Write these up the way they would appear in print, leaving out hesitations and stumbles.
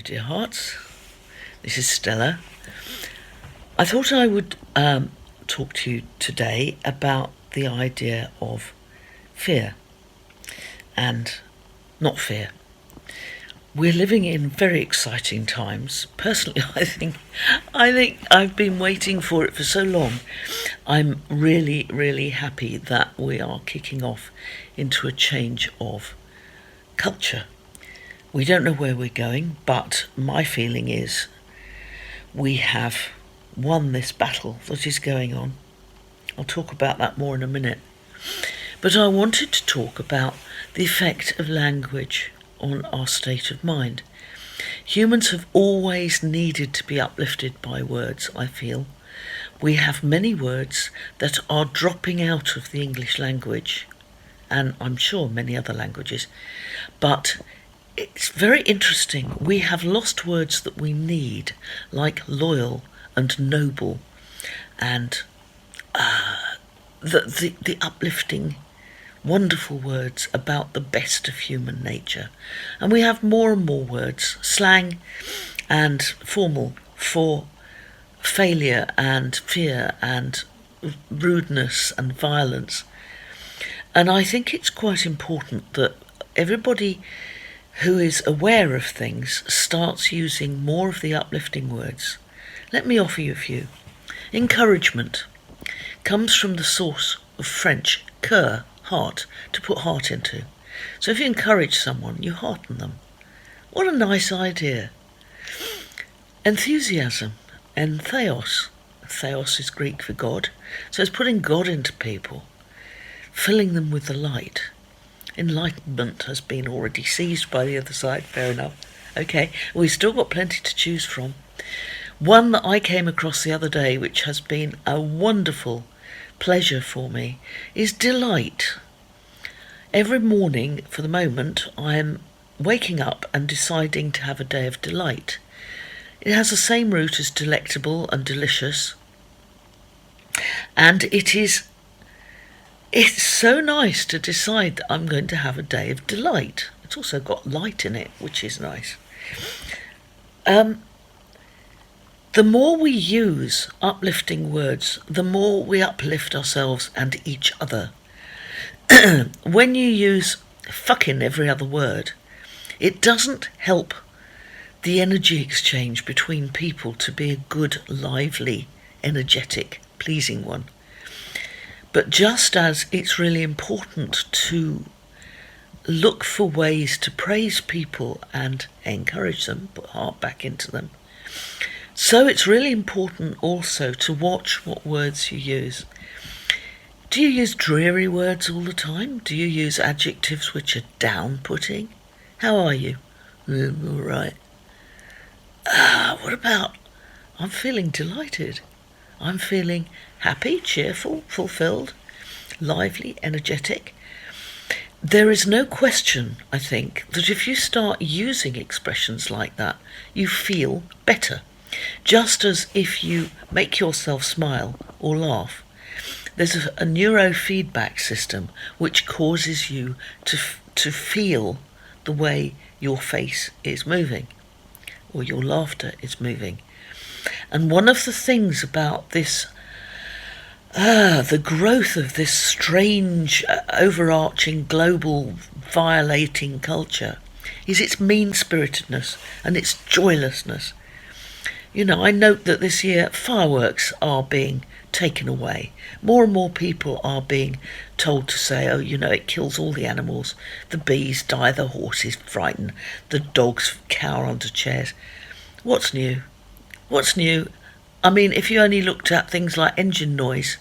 dear hearts. This is Stella. I thought I would talk to you today about the idea of fear and not fear. We're living in very exciting times. Personally, I think I've been waiting for it for so long. I'm really, really happy that we are kicking off into a change of culture. We don't know where we're going, but my feeling is we have won this battle that is going on. I'll talk about that more in a minute. But I wanted to talk about the effect of language on our state of mind. Humans have always needed to be uplifted by words, I feel. We have many words that are dropping out of the English language, and I'm sure many other languages, but it's very interesting. We have lost words that we need, like loyal and noble, and the uplifting, wonderful words about the best of human nature. And we have more and more words, slang and formal, for failure and fear and rudeness and violence. And I think it's quite important that everybody who is aware of things starts using more of the uplifting words. Let me offer you a few. Encouragement comes from the source of French cœur, heart, to put heart into. So if you encourage someone, you hearten them. What a nice idea. Enthusiasm, entheos. Theos is Greek for God. So it's putting God into people, filling them with the light. Enlightenment has been already seized by the other side, fair enough. Okay, we've still got plenty to choose from. One that I came across the other day, which has been a wonderful pleasure for me, is delight. Every morning, for the moment, I am waking up and deciding to have a day of delight. It has the same root as delectable and delicious, and it's so nice to decide that I'm going to have a day of delight. It's also got light in it, which is nice. The more we use uplifting words, the more we uplift ourselves and each other. When you use fucking every other word, it doesn't help the energy exchange between people to be a good, lively, energetic, pleasing one. But just as it's really important to look for ways to praise people and encourage them, put heart back into them, so it's really important also to watch what words you use. Do you use dreary words all the time? Do you use adjectives which are down-putting? How are you? All right. What about, I'm feeling delighted. I'm feeling happy, cheerful, fulfilled, lively, energetic. There is no question, I think, that if you start using expressions like that, you feel better. Just as if you make yourself smile or laugh, there's a neurofeedback system which causes you to feel the way your face is moving or your laughter is moving. And one of the things about this, the growth of this strange, overarching, global, violating culture is its mean-spiritedness and its joylessness. You know, I note that this year fireworks are being taken away. More and more people are being told to say, oh, you know, it kills all the animals. The bees die, the horses frighten, the dogs cower under chairs. What's new? What's new? I mean, if you only looked at things like engine noise,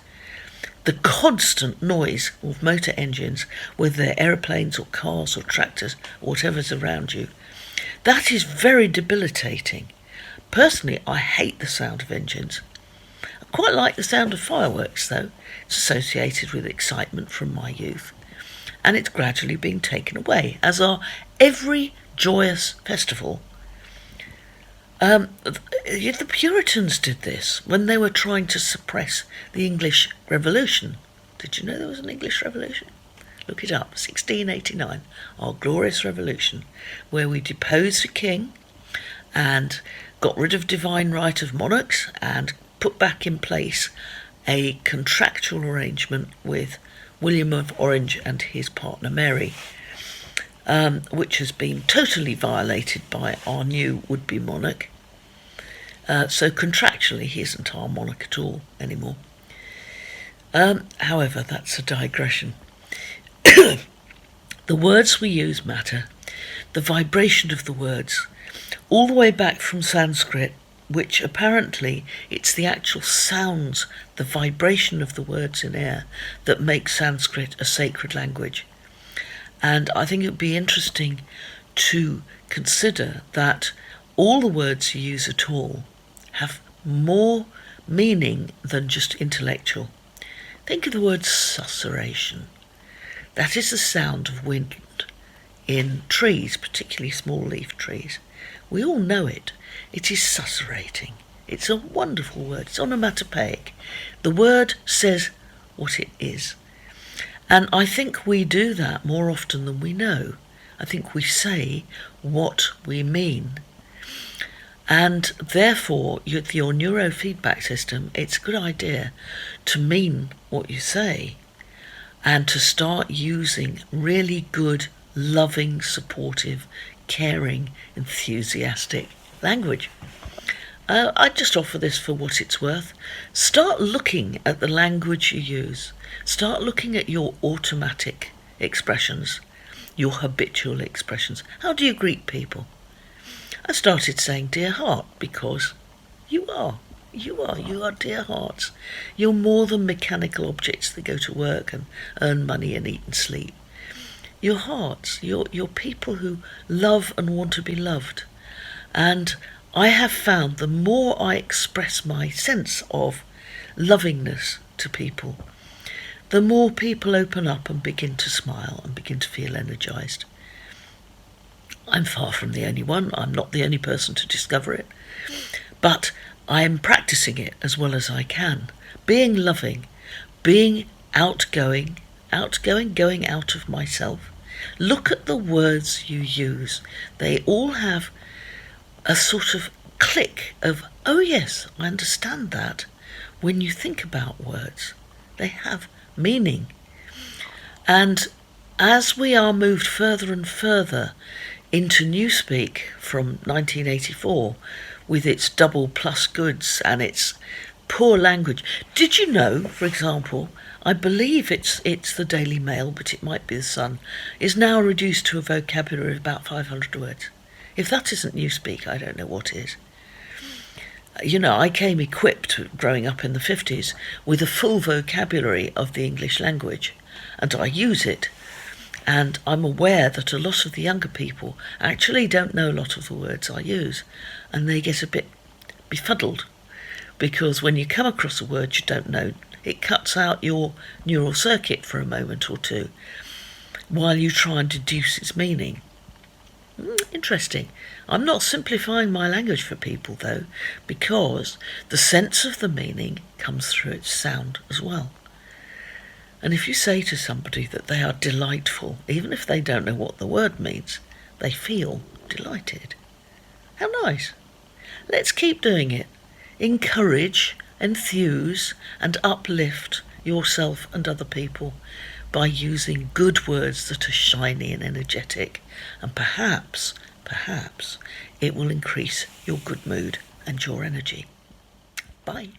the constant noise of motor engines, whether they're aeroplanes or cars or tractors or whatever's around you, that is very debilitating. Personally, I hate the sound of engines. I quite like the sound of fireworks, though. It's associated with excitement from my youth. And it's gradually being taken away, as are every joyous festival. The Puritans did this when they were trying to suppress the English Revolution. Did you know there was an English Revolution? Look it up, 1689, our glorious revolution, where we deposed the king and got rid of divine right of monarchs and put back in place a contractual arrangement with William of Orange and his partner Mary, which has been totally violated by our new would-be monarch. So contractually he isn't our monarch at all anymore. However, that's a digression. The words we use matter. The vibration of the words, all the way back from Sanskrit, which apparently it's the actual sounds, the vibration of the words in air that makes Sanskrit a sacred language. And I think it would be interesting to consider that all the words you use at all have more meaning than just intellectual. Think of the word susurration. That is the sound of wind in trees, particularly small leaf trees. We all know it. It is susurrating. It's a wonderful word. It's onomatopoeic. The word says what it is. And I think we do that more often than we know. I think we say what we mean. And therefore, with your neurofeedback system, it's a good idea to mean what you say and to start using really good, loving, supportive, caring, enthusiastic language. I just offer this for what it's worth. Start looking at the language you use. Start looking at your automatic expressions, your habitual expressions. How do you greet people? I started saying dear heart because you are dear hearts. You're more than mechanical objects that go to work and earn money and eat and sleep. You're hearts. You're people who love and want to be loved. And I have found the more I express my sense of lovingness to people, the more people open up and begin to smile and begin to feel energised. I'm far from the only one. I'm not the only person to discover it. But I'm practicing it as well as I can. Being loving, being outgoing, going out of myself. Look at the words you use. They all have a sort of click of, oh yes, I understand that. When you think about words, they have meaning. And as we are moved further and further into Newspeak from 1984, with its double plus goods and its poor language. Did you know, for example, I believe it's the Daily Mail, but it might be the Sun, is now reduced to a vocabulary of about 500 words. If that isn't Newspeak, I don't know what is. You know, I came equipped, growing up in the 50s, with a full vocabulary of the English language, and I use it. And I'm aware that a lot of the younger people actually don't know a lot of the words I use, and they get a bit befuddled, because when you come across a word you don't know, it cuts out your neural circuit for a moment or two while you try and deduce its meaning. Interesting. I'm not simplifying my language for people, though, because the sense of the meaning comes through its sound as well. And if you say to somebody that they are delightful, even if they don't know what the word means, they feel delighted. How nice. Let's keep doing it. Encourage, enthuse, and uplift yourself and other people by using good words that are shiny and energetic, and perhaps it will increase your good mood and your energy. Bye.